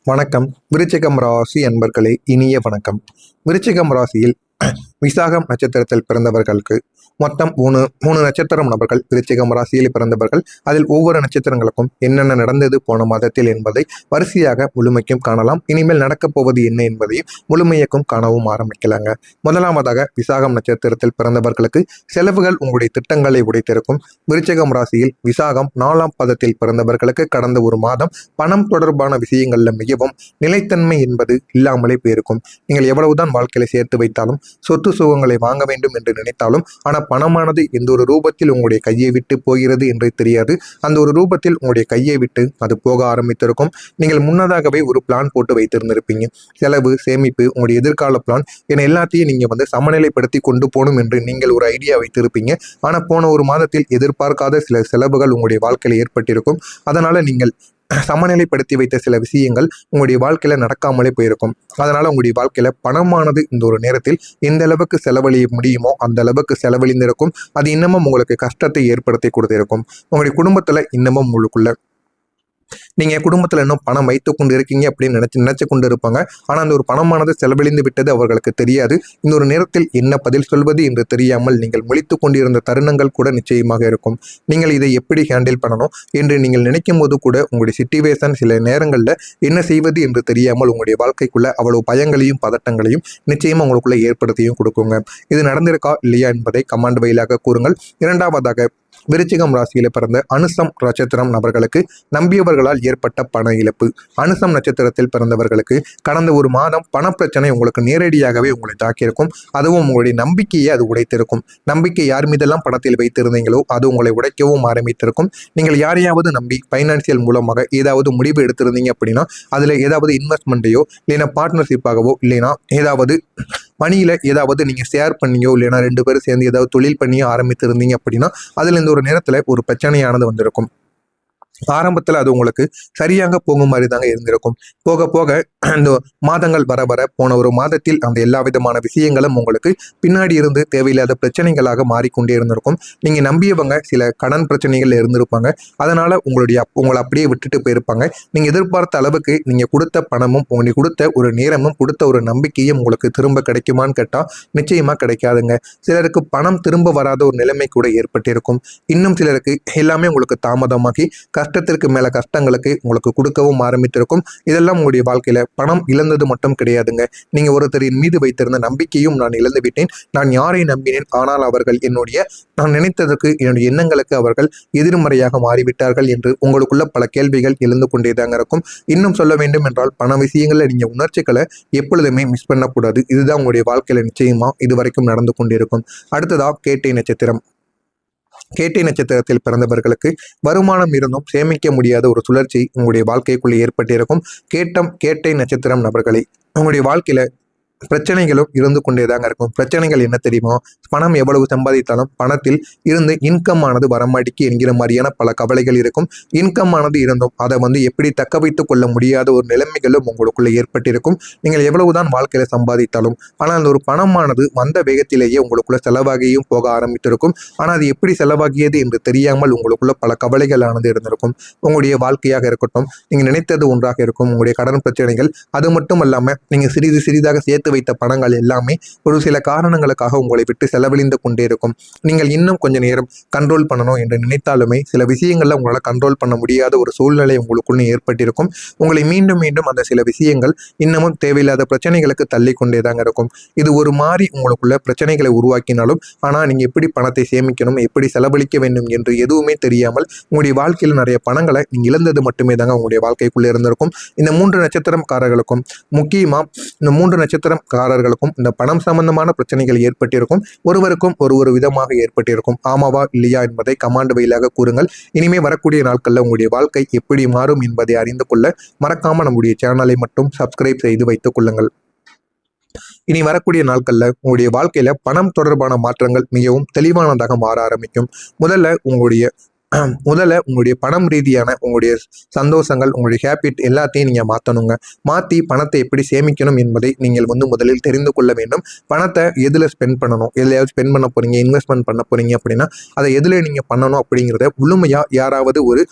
வணக்கம். விருச்சிகம் ராசி அன்பர்களே, இனிய வணக்கம். விருச்சிகம் ராசியில் விசாகம் நட்சத்திரத்தில் பிறந்தவர்களுக்கு மொத்தம் மூணு நட்சத்திரம் நபர்கள் விருச்சிகம் ராசியில் பிறந்தவர்கள். அதில் ஒவ்வொரு நட்சத்திரங்களுக்கும் என்னென்ன நடந்தது போன மாதத்தில் என்பதை வரிசையாக முழுமைக்கும் காணலாம். இனிமேல் நடக்கப் போவது என்ன என்பதையும் முழுமையக்கும் காணவும் ஆரம்பிக்கலாங்க. முதலாவதாக விசாகம் நட்சத்திரத்தில் பிறந்தவர்களுக்கு செலவுகள் உங்களுடைய திட்டங்களை உடைத்திருக்கும். விருச்சிகம் ராசியில் விசாகம் 4ஆம் பதத்தில் பிறந்தவர்களுக்கு கடந்த ஒரு மாதம் பணம் தொடர்பான விஷயங்கள்ல மிகவும் நிலைத்தன்மை என்பது இல்லாமலே போயிருக்கும். நீங்கள் எவ்வளவுதான் வாழ்க்கையில சேர்த்து வைத்தாலும், சொத்து சுகங்களை வாங்க வேண்டும் என்று நினைத்தாலும், ஆனால் பணமானது எந்த ஒரு ரூபத்தில் உங்களுடைய கையை விட்டு போகிறது என்று தெரியாது. அந்த ஒரு ரூபத்தில் உங்களுடைய கையை விட்டு அது போக ஆரம்பித்திருக்கும். நீங்கள் முன்னதாகவே ஒரு பிளான் போட்டு வைத்திருந்திருப்பீங்க. செலவு, சேமிப்பு, உங்களுடைய எதிர்கால பிளான் என எல்லாத்தையும் நீங்க சமநிலைப்படுத்தி கொண்டு போகணும் என்று நீங்கள் ஒரு ஐடியா வைத்திருப்பீங்க. ஆனால் போன ஒரு மாதத்தில் எதிர்பார்க்காத சில செலவுகள் உங்களுடைய வாழ்க்கையில் ஏற்பட்டிருக்கும். அதனால நீங்கள் சமநிலைப்படுத்தி வைத்த சில விஷயங்கள் உங்களுடைய வாழ்க்கையில நடக்காமலே போயிருக்கும். அதனால உங்களுடைய வாழ்க்கையில பணமானது இந்த ஒரு நேரத்தில் எந்த அளவுக்கு செலவழிய முடியுமோ அந்த அளவுக்கு செலவழிந்திருக்கும். அது இன்னமும் உங்களுக்கு கஷ்டத்தை ஏற்படுத்தி கொடுத்திருக்கும். உங்களுடைய குடும்பத்துல இன்னமும் உங்களுக்குள்ள நீங்க குடும்பத்துல இன்னும் பணம் வைத்துக் கொண்டு இருக்கீங்க அப்படின்னு நினைச்சு கொண்டு இருப்பாங்க. ஆனா அந்த ஒரு பணமானது செலவழிந்து விட்டது அவர்களுக்கு தெரியாது. இந்த ஒரு நேரத்தில் என்ன பதில் சொல்வது என்று தெரியாமல் நீங்கள் முழித்து கொண்டிருந்த தருணங்கள் கூட நிச்சயமாக இருக்கும். நீங்கள் இதை எப்படி ஹேண்டில் பண்ணணும் என்று நீங்கள் நினைக்கும் போது கூட உங்களுடைய சிச்சுவேஷன் சில நேரங்கள்ல என்ன செய்வது என்று தெரியாமல் உங்களுடைய வாழ்க்கைக்குள்ள அவ்வளவு பயங்களையும் பதட்டங்களையும் நிச்சயமா உங்களுக்குள்ள ஏற்படுத்தியும் கொடுக்குங்க. இது நடந்திருக்கா இல்லையா என்பதை கமெண்ட் வழியாக கூறுங்கள். இரண்டாவதாக, விருச்சிகம் ராசியில பிறந்த அனுசம் நட்சத்திரம் நபர்களுக்கு நம்பியவர்களால் ஏற்பட்ட பண இழப்பு. அனுசம் நட்சத்திரத்தில் பிறந்தவர்களுக்கு கடந்த ஒரு மாதம் பணப்பிரச்சனை உங்களுக்கு நேரடியாகவே உங்களை தாக்கியிருக்கும். அதுவும் உங்களுடைய நம்பிக்கையை அது உடைத்திருக்கும். நம்பிக்கை யார் மீதெல்லாம் பணத்தில் வைத்திருந்தீங்களோ அது உங்களை உடைக்கவும் ஆரம்பித்திருக்கும். நீங்கள் யாரையாவது நம்பி பைனான்சியல் மூலமாக ஏதாவது முடிவு எடுத்திருந்தீங்க அப்படின்னா அதுல ஏதாவது இன்வெஸ்ட்மெண்ட்டையோ இல்லைன்னா பார்ட்னர்ஷிப்பாகவோ இல்லைன்னா ஏதாவது மணியில ஏதாவது நீங்க ஷேர் பண்ணியோ இல்லைன்னா 2 பேரும் சேர்ந்து ஏதாவது தொழில் பண்ணியோ ஆரம்பித்திருந்தீங்க அப்படின்னா அதுல இந்த ஒரு நேரத்துல ஒரு பிரச்சனையானது வந்திருக்கும். ஆரம்பத்தில் அது உங்களுக்கு சரியாக போகும் மாதிரி தாங்க இருந்திருக்கும். போக போக இந்த மாதங்கள் வர வர போன ஒரு மாதத்தில் அந்த எல்லா விதமான விஷயங்களும் உங்களுக்கு பின்னாடி இருந்து தேவையில்லாத பிரச்சனைகளாக மாறிக்கொண்டே இருந்திருக்கும். நீங்க நம்பியவங்க சில கடன் பிரச்சனைகள் இருந்திருப்பாங்க. அதனால உங்களை அப்படியே விட்டுட்டு போயிருப்பாங்க. நீங்க எதிர்பார்த்த அளவுக்கு நீங்க கொடுத்த பணமும் உங்களுக்கு கொடுத்த ஒரு நேரமும் கொடுத்த ஒரு நம்பிக்கையும் உங்களுக்கு திரும்ப கிடைக்குமான்னு கேட்டா நிச்சயமா கிடைக்காதுங்க. சிலருக்கு பணம் திரும்ப வராத ஒரு நிலைமை கூட ஏற்பட்டிருக்கும். இன்னும் சிலருக்கு எல்லாமே உங்களுக்கு தாமதமாகி கஷ்டத்திற்கு மேல கஷ்டங்களுக்கு உங்களுக்கு கொடுக்கவும் ஆரம்பித்திருக்கும். இதெல்லாம் உங்களுடைய வாழ்க்கையில பணம் இழந்தது மட்டும் கிடையாதுங்க. நீங்க ஒருத்தரின் மீது வைத்திருந்த நம்பிக்கையும் நான் இழந்து விட்டேன். நான் யாரை நம்பினேன், ஆனால் அவர்கள் நான் நினைத்ததற்கு என்னுடைய எண்ணங்களுக்கு அவர்கள் எதிர்மறையாக மாறிவிட்டார்கள் என்று உங்களுக்குள்ள பல கேள்விகள் எழுந்து கொண்டேதாங்க இருக்கும். இன்னும் சொல்ல வேண்டும் என்றால் பண விஷயங்கள்ல நீங்க உணர்ச்சிகளை எப்பொழுதுமே மிஸ் பண்ணக்கூடாது. இதுதான் உங்களுடைய வாழ்க்கையில நிச்சயமா இதுவரைக்கும் நடந்து கொண்டிருக்கும். அடுத்ததா கேட்டை நட்சத்திரம். கேட்டை நட்சத்திரத்தில் பிறந்தவர்களுக்கு வருமானம் இருந்தும் சேமிக்க முடியாத ஒரு சுழற்சி உங்களுடைய வாழ்க்கைக்குள்ளே ஏற்பட்டிருக்கும். கேட்டை நட்சத்திரம் நபர்களை உங்களுடைய வாழ்க்கையில பிரச்சனைகளும் இருந்து கொண்டேதாங்க இருக்கும். பிரச்சனைகள் என்ன தெரியுமா? பணம் எவ்வளவு சம்பாதித்தாலும் பணத்தில் இருந்து இன்கம் ஆனது வரமாட்டிக்கு என்கிற மாதிரியான பல கவலைகள் இருக்கும். இன்கம் ஆனது இருந்தும் அதை எப்படி தக்க வைத்துக் கொள்ள முடியாத ஒரு நிலைமைகளும் உங்களுக்குள்ள ஏற்பட்டிருக்கும். நீங்கள் எவ்வளவுதான் வாழ்க்கையில சம்பாதித்தாலும் ஆனால் அந்த ஒரு பணமானது வந்த வேகத்திலேயே உங்களுக்குள்ள செலவாகியும் போக ஆரம்பித்திருக்கும். ஆனால் அது எப்படி செலவாகியது என்று தெரியாமல் உங்களுக்குள்ள பல கவலைகள் ஆனது இருந்திருக்கும். உங்களுடைய வாழ்க்கையாக இருக்கட்டும், நீங்க நினைத்தது ஒன்றாக இருக்கும். உங்களுடைய கடன் பிரச்சனைகள், அது மட்டும் இல்லாம நீங்க சிறிது சிறிதாக சேர்த்து வைத்த பணங்கள் எல்லாமே ஒரு சில காரணங்களுக்காக உங்களை விட்டு செலவழிந்து கொண்டே இருக்கும். நீங்கள் இன்னும் கொஞ்ச நேரம் கண்ட்ரோல் பண்ணணும் என்று நினைத்தாலுமே சில விஷயங்கள்ல உங்களால் கண்ட்ரோல் பண்ண முடியாத ஒரு சூழ்நிலை உங்களுக்குள்ள ஏற்பட்டிருக்கும். உங்களை மீண்டும் மீண்டும் அந்த சில விஷயங்கள் இன்னமும் தேவையில்லாத பிரச்சனைகளுக்கு தள்ளி கொண்டேதாங்க இருக்கும். இது ஒரு மாதிரி உங்களுக்குள்ள பிரச்சனைகளை உருவாக்கினாலும் ஆனால் நீங்க எப்படி பணத்தை சேமிக்கணும், எப்படி செலவழிக்க வேண்டும் என்று எதுவுமே தெரியாமல் உங்களுடைய வாழ்க்கையில் நிறைய பணங்களை நீங்க இழந்தது மட்டுமே தாங்க உங்களுடைய வாழ்க்கைக்குள்ள இருந்திருக்கும். இந்த 3 நட்சத்திரக்காரர்களுக்கும் முக்கியமா இந்த 3 நட்சத்திரக்காரர்களுக்கும் இந்த பணம் சம்பந்தமான பிரச்சனைகள் ஏற்பட்டிருக்கும். ஒருவருக்கும் ஒரு விதமாக ஏற்பட்டிருக்கும். ஆமாவா இல்லையா என்பதை கமாண்ட் வழியாக கூறுங்கள். இனிமே வரக்கூடிய நாட்கள்ல உங்களுடைய வாழ்க்கை எப்படி மாறும் என்பதை அறிந்து கொள்ள மறக்காம நம்முடைய சேனலை மட்டும் சப்ஸ்கிரைப் செய்து வைத்துக் கொள்ளுங்கள். இனி வரக்கூடிய நாட்கள்ல உங்களுடைய வாழ்க்கையில பணம் தொடர்பான மாற்றங்கள் மிகவும் தெளிவானதாக மாற ஆரம்பிக்கும். முதல்ல உங்களுடைய முதல்ல உங்களுடைய பணம் ரீதியான உங்களுடைய சந்தோஷங்கள், உங்களுடைய ஹேபிட் எல்லாத்தையும் நீங்கள் மாற்றணுங்க. மாற்றி பணத்தை எப்படி சேமிக்கணும் என்பதை நீங்கள் முதலில் தெரிந்து கொள்ள வேண்டும். பணத்தை எதில் ஸ்பெண்ட் பண்ணணும், எதுலையாவது ஸ்பெண்ட் பண்ண போகிறீங்க, இன்வெஸ்ட்மெண்ட் பண்ண போகிறீங்க அப்படின்னா அதை எதில் நீங்கள் பண்ணணும் அப்படிங்கிறத முழுமையாக யாராவது ஒரு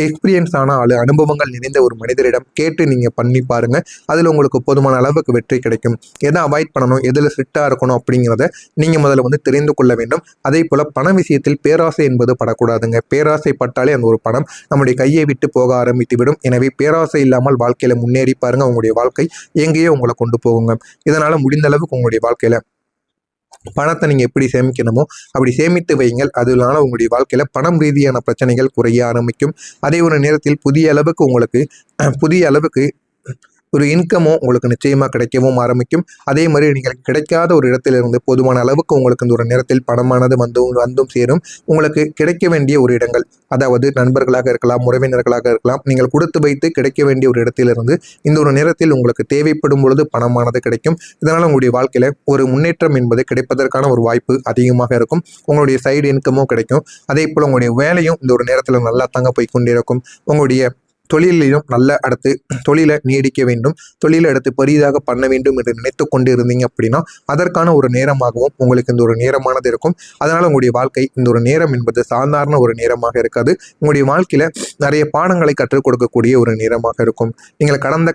எக்ஸ்பீரியன்ஸ் ஆன ஆள், அனுபவங்கள் நிறைந்த ஒரு மனிதரிடம் கேட்டு நீங்கள் பண்ணி பாருங்கள். அதில் உங்களுக்கு போதுமான அளவுக்கு வெற்றி கிடைக்கும். எதை அவாய்ட் பண்ணணும், எதில் ஸ்ட்ரிக்டாக இருக்கணும் அப்படிங்கிறத நீங்கள் முதல்ல தெரிந்து கொள்ள வேண்டும். அதே போல் பண விஷயத்தில் பேராசை என்பது படக்கூடாதுங்க. பேராசை பட்டாலே அந்த ஒரு பணம் நம்முடைய கையை விட்டு போக ஆரம்பித்து விடும். எனவே பேராசை இல்லாமல் வாழ்க்கையில் முன்னேறி பாருங்க. உங்களுடைய வாழ்க்கை எங்கேயோ உங்களை கொண்டு போகுங்க. இதனால் முடிந்த அளவுக்கு உங்களுடைய வாழ்க்கையில் பணத்தை நீங்கள் எப்படி சேமிக்கணுமோ அப்படி சேமித்து வையுங்கள். அதனால உங்களுடைய வாழ்க்கையில் பணம் ரீதியான பிரச்சனைகள் குறைய ஆரம்பிக்கும். அதே ஒரு நேரத்தில் புதிய அளவுக்கு ஒரு இன்கமும் உங்களுக்கு நிச்சயமாக கிடைக்கவும் ஆரம்பிக்கும். அதே மாதிரி நீங்கள் கிடைக்காத ஒரு இடத்திலிருந்து போதுமான அளவுக்கு உங்களுக்கு இந்த ஒரு நேரத்தில் பணமானது வந்தும் சேரும். உங்களுக்கு கிடைக்க வேண்டிய ஒரு இடங்கள், அதாவது நண்பர்களாக இருக்கலாம், உறவினர்களாக இருக்கலாம், நீங்கள் கொடுத்து வைத்து கிடைக்க வேண்டிய ஒரு இடத்திலிருந்து இந்த ஒரு நேரத்தில் உங்களுக்கு தேவைப்படும் பொழுது பணமானது கிடைக்கும். இதனால் உங்களுடைய வாழ்க்கையில் ஒரு முன்னேற்றம் என்பது கிடைப்பதற்கான ஒரு வாய்ப்பு அதிகமாக இருக்கும். உங்களுடைய சைடு இன்கமும் கிடைக்கும். அதே போல் உங்களுடைய வேலையும் இந்த ஒரு நேரத்தில் நல்லா தாங்க போய்கொண்டே இருக்கும். உங்களுடைய தொழிலையும் நல்ல அடுத்து தொழிலை நீடிக்க வேண்டும், தொழிலை அடுத்து பெரிதாக பண்ண வேண்டும் என்று நினைத்து கொண்டு இருந்தீங்க அப்படின்னா அதற்கான ஒரு நேரமாகவும் உங்களுக்கு இந்த ஒரு நேரமானது இருக்கும். அதனால் உங்களுடைய வாழ்க்கை இந்த ஒரு நேரம் என்பது சாதாரண ஒரு நேரமாக இருக்காது. உங்களுடைய வாழ்க்கையில் நிறைய பாடங்களை கற்றுக் கொடுக்கக்கூடிய ஒரு நேரமாக இருக்கும். நீங்கள் கடந்த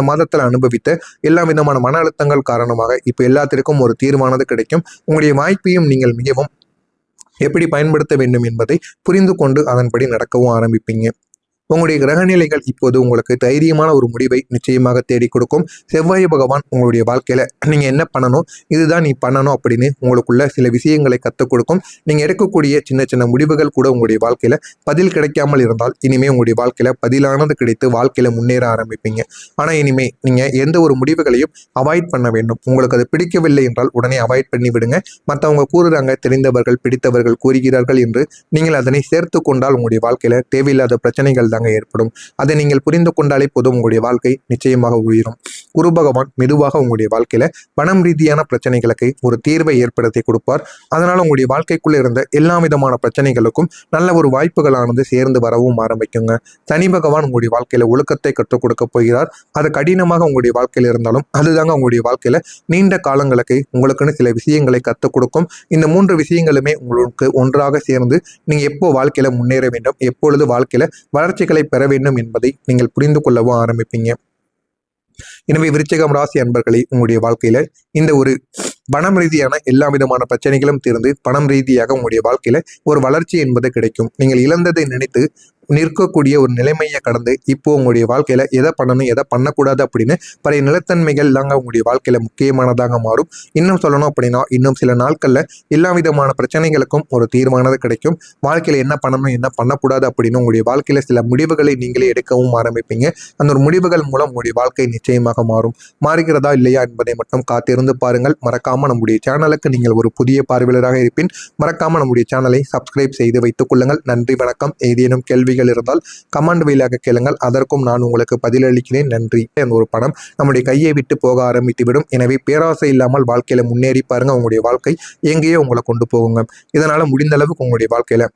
மாதத்தில் அனுபவித்த எல்லா விதமான மன அழுத்தங்கள் காரணமாக இப்போ எல்லாத்திற்கும் ஒரு தீர்வானது கிடைக்கும். உங்களுடைய வாய்ப்பையும் நீங்கள் மிகவும் எப்படி பயன்படுத்த வேண்டும் என்பதை புரிந்து கொண்டு அதன்படி நடக்கவும் ஆரம்பிப்பீங்க. உங்களுடைய கிரகநிலைகள் இப்போது உங்களுக்கு தைரியமான ஒரு முடிவை நிச்சயமாக தேடி கொடுக்கும். செவ்வாய் பகவான் உங்களுடைய வாழ்க்கையில் நீங்கள் என்ன பண்ணணும், இதுதான் நீ பண்ணணும் அப்படின்னு உங்களுக்குள்ள சில விஷயங்களை கற்றுக் கொடுக்கும். நீங்கள் எடுக்கக்கூடிய சின்ன சின்ன முடிவுகள் கூட உங்களுடைய வாழ்க்கையில் பதில் கிடைக்காமல் இருந்தால் இனிமேல் உங்களுடைய வாழ்க்கையில் பதிலானது கிடைத்து வாழ்க்கையில் முன்னேற ஆரம்பிப்பீங்க. ஆனால் இனிமேல் நீங்கள் எந்த ஒரு முடிவுகளையும் அவாய்ட் பண்ண வேண்டும். உங்களுக்கு அது பிடிக்கவில்லை என்றால் உடனே அவாய்ட் பண்ணி விடுங்க. மற்றவங்க கூறுறாங்க, தெரிந்தவர்கள் பிடித்தவர்கள் கூறுகிறார்கள் என்று நீங்கள் அதனை சேர்த்து கொண்டால் உங்களுடைய வாழ்க்கையில் தேவையில்லாத பிரச்சனைகள் ஏற்படும். அதை நீங்கள் புரிந்து கொண்டாலே போதும், உங்களுடைய வாழ்க்கை நிச்சயமாக உயரும். குரு பகவான் மெதுவாக உங்களுடைய வாழ்க்கையில பணம் ரீதியான பிரச்சனைகளுக்கு ஒரு தீர்வை ஏற்படுத்தி கொடுப்பார். அதனால உங்களுடைய வாழ்க்கைக்குள்ள இருந்த எல்லா விதமான பிரச்சனைகளுக்கும் நல்ல ஒரு வாய்ப்புகளானது சேர்ந்து வரவும் ஆரம்பிக்குங்க. சனி பகவான் உங்களுடைய வாழ்க்கையில ஒழுக்கத்தை கற்றுக் கொடுக்க போகிறார். அது கடினமாக உங்களுடைய வாழ்க்கையில இருந்தாலும் அதுதாங்க உங்களுடைய வாழ்க்கையில நீண்ட காலங்களுக்கு உங்களுக்குன்னு சில விஷயங்களை கற்றுக் கொடுக்கும். இந்த 3 விஷயங்களுமே உங்களுக்கு ஒன்றாக சேர்ந்து நீங்க எப்போ வாழ்க்கையில முன்னேற வேண்டும், எப்பொழுது வாழ்க்கையில வளர்ச்சி பெற வேண்டும் என்பதை நீங்கள் புரிந்து கொள்ளவும் ஆரம்பிப்பீங்க. எனவே விருச்சிகம் ராசி அன்பர்களே, உங்களுடைய வாழ்க்கையில இந்த ஒரு பணம் ரீதியான எல்லா விதமான பிரச்சனைகளும் தீர்ந்து பணம் ரீதியாக உங்களுடைய வாழ்க்கையில ஒரு வளர்ச்சி என்பது கிடைக்கும். நீங்கள் இழந்ததை நினைத்து நிற்கக்கூடிய ஒரு நிலைமையை கடந்து இப்போ உங்களுடைய வாழ்க்கையில எதை பண்ணணும், எதை பண்ணக்கூடாது அப்படின்னு பழைய நிலத்தன்மைகள் தாங்க உங்களுடைய வாழ்க்கையில முக்கியமானதாக மாறும். இன்னும் சொல்லணும் அப்படின்னா இன்னும் சில நாட்கள்ல எல்லா விதமான பிரச்சனைகளுக்கும் ஒரு தீர்மானது கிடைக்கும். வாழ்க்கையில என்ன பண்ணணும், என்ன பண்ணக்கூடாது அப்படின்னு உங்களுடைய வாழ்க்கையில சில முடிவுகளை நீங்களே எடுக்கவும் ஆரம்பிப்பீங்க. அந்த ஒரு முடிவுகள் மூலம் உங்களுடைய வாழ்க்கை நிச்சயமாக மாறும். மாறுகிறதா இல்லையா என்பதை மட்டும் காத்திருந்து பாருங்கள். மறக்காம நம்முடைய சேனலுக்கு நீங்கள் ஒரு புதிய பார்வையாளராக இருப்பின் மறக்காம நம்முடைய சேனலை சப்ஸ்கிரைப் செய்து வைத்துக் கொள்ளுங்கள். நன்றி, வணக்கம். ஏதேனும் கேள்விகள் இருந்தால் கமெண்ட் வழியாக கேளுங்கள், அதற்கும் நான் உங்களுக்கு பதிலளிக்கிறேன். நன்றி. அந்த ஒரு பணம் நம்முடைய கையை விட்டு போக ஆரம்பித்து விடும். எனவே பேராசை இல்லாமல் வாழ்க்கையில முன்னேறி பாருங்க. உங்களுடைய வாழ்க்கை எங்கேயோ உங்களை கொண்டு போகுங்க. இதனால முடிந்த அளவுக்கு உங்களுடைய வாழ்க்கையில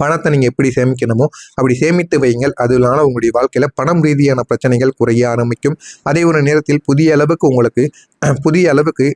பணத்தை நீங்கள் எப்படி சேமிக்கணுமோ அப்படி சேமித்து வையுங்கள். அதனால உங்களுடைய வாழ்க்கையில் பணம் ரீதியான பிரச்சனைகள் குறைய ஆரம்பிக்கும். அதே ஒரு நேரத்தில் புதிய அளவுக்கு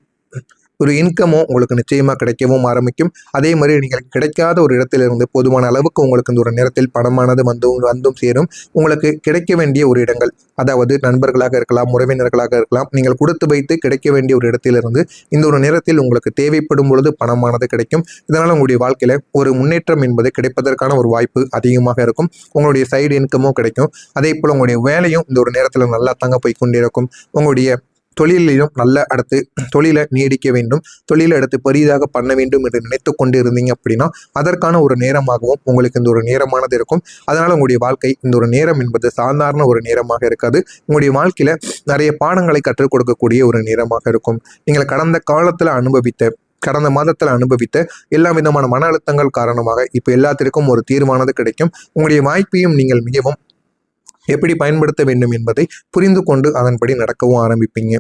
ஒரு இன்கமும் உங்களுக்கு நிச்சயமாக கிடைக்கவும் ஆரம்பிக்கும். அதே மாதிரி நீங்கள் கிடைக்காத ஒரு இடத்திலிருந்து போதுமான அளவுக்கு உங்களுக்கு இந்த ஒரு நேரத்தில் பணமானது வந்தும் சேரும். உங்களுக்கு கிடைக்க வேண்டிய ஒரு இடங்கள், அதாவது நண்பர்களாக இருக்கலாம், உறவினர்களாக இருக்கலாம், நீங்கள் கொடுத்து வைத்து கிடைக்க வேண்டிய ஒரு இடத்திலிருந்து இந்த ஒரு நேரத்தில் உங்களுக்கு தேவைப்படும் பொழுது பணமானது கிடைக்கும். இதனால் உங்களுடைய வாழ்க்கையில் ஒரு முன்னேற்றம் என்பது கிடைப்பதற்கான ஒரு வாய்ப்பு அதிகமாக இருக்கும். உங்களுடைய சைடு இன்கமும் கிடைக்கும். அதே போல் உங்களுடைய வேலையும் இந்த ஒரு நேரத்தில் நல்லா தாங்க போய்கொண்டே இருக்கும். உங்களுடைய தொழிலையும் நல்ல அடுத்து தொழிலை நீடிக்க வேண்டும், தொழிலை அடுத்து பெரிதாக பண்ண வேண்டும் என்று நினைத்து கொண்டு இருந்தீங்க அப்படின்னா அதற்கான ஒரு நேரமாகவும் உங்களுக்கு இந்த ஒரு நேரமானது இருக்கும். அதனால் உங்களுடைய வாழ்க்கை இந்த ஒரு நேரம் என்பது சாதாரண ஒரு நேரமாக இருக்காது. உங்களுடைய வாழ்க்கையில் நிறைய பாடங்களை கற்றுக் கொடுக்கக்கூடிய ஒரு நேரமாக இருக்கும். நீங்கள் கடந்த மாதத்தில் அனுபவித்த எல்லா விதமான மன அழுத்தங்கள் காரணமாக இப்போ எல்லாத்திற்கும் ஒரு தீர்வானது கிடைக்கும். உங்களுடைய வாய்ப்பையும் நீங்கள் மிகவும் எப்படி பயன்படுத்த வேண்டும் என்பதை புரிந்து கொண்டு அதன்படி நடக்கவும் ஆரம்பிப்பீங்க.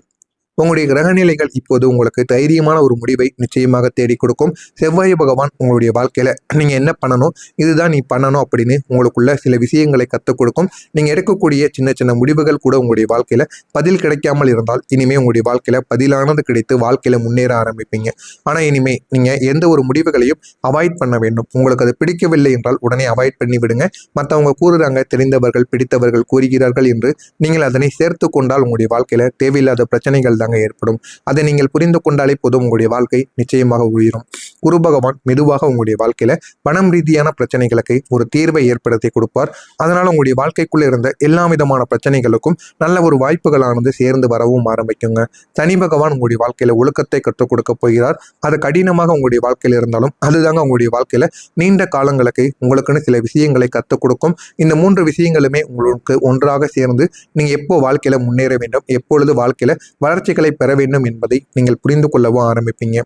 உங்களுடைய கிரகநிலைகள் இப்போது உங்களுக்கு தைரியமான ஒரு முடிவை நிச்சயமாக தேடி கொடுக்கும். செவ்வாய் பகவான் உங்களுடைய வாழ்க்கையில நீங்க என்ன பண்ணணும், இதுதான் நீ பண்ணணும் அப்படின்னு உங்களுக்குள்ள சில விஷயங்களை கற்றுக் கொடுக்கும். நீங்க எடுக்கக்கூடிய சின்ன சின்ன முடிவுகள் கூட உங்களுடைய வாழ்க்கையில பதில் கிடைக்காமல் இருந்தால் இனிமே உங்களுடைய வாழ்க்கையில பதிலானது கிடைத்து வாழ்க்கையில முன்னேற ஆரம்பிப்பீங்க. ஆனா இனிமே நீங்க எந்த ஒரு முடிவுகளையும் அவாய்ட் பண்ண வேண்டும். உங்களுக்கு அது பிடிக்கவில்லை என்றால் உடனே அவாய்ட் பண்ணி விடுங்க. மற்றவங்க கூறுறாங்க, தெரிந்தவர்கள் பிடித்தவர்கள் கூறுகிறார்கள் என்று நீங்கள் அதனை சேர்த்து கொண்டால் உங்களுடைய வாழ்க்கையில தேவையில்லாத பிரச்சனைகள் தாங்க ஏற்படும். அதை நீங்கள் புரிந்து கொண்டாலே போதும், உங்களுடைய வாழ்க்கை நிச்சயமாக உயரும். குரு பகவான் மெதுவாக உங்களுடைய வாழ்க்கையில பணம் ரீதியான பிரச்சனைகளுக்கு ஒரு தீர்வை ஏற்படுத்தி கொடுப்பார். அதனால உங்களுடைய வாழ்க்கைக்குள்ள இருந்த எல்லா விதமான பிரச்சனைகளுக்கும் நல்ல ஒரு வாய்ப்புகளானது சேர்ந்து வரவும் ஆரம்பிக்குங்க. சனி பகவான் உங்களுடைய வாழ்க்கையில ஒழுக்கத்தை கற்றுக் கொடுக்க போகிறார். அது கடினமாக உங்களுடைய வாழ்க்கையில இருந்தாலும் அதுதாங்க உங்களுடைய வாழ்க்கையில நீண்ட காலங்களுக்கு உங்களுக்குன்னு சில விஷயங்களை கற்றுக் கொடுக்கும். இந்த 3 விஷயங்களுமே உங்களுக்கு ஒன்றாக சேர்ந்து நீங்க எப்போ வாழ்க்கையில முன்னேற வேண்டும், எப்பொழுது வாழ்க்கையில வளர்ச்சிகளை பெற வேண்டும் என்பதை நீங்கள் புரிந்து கொள்ளவும் ஆரம்பிப்பீங்க.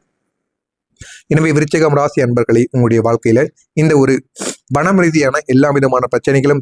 எனவே விருச்சிகம் ராசி அன்பர்களே, உங்களுடைய வாழ்க்கையில இந்த ஒரு பணம் ரீதியான எல்லா விதமான பிரச்சனைகளும்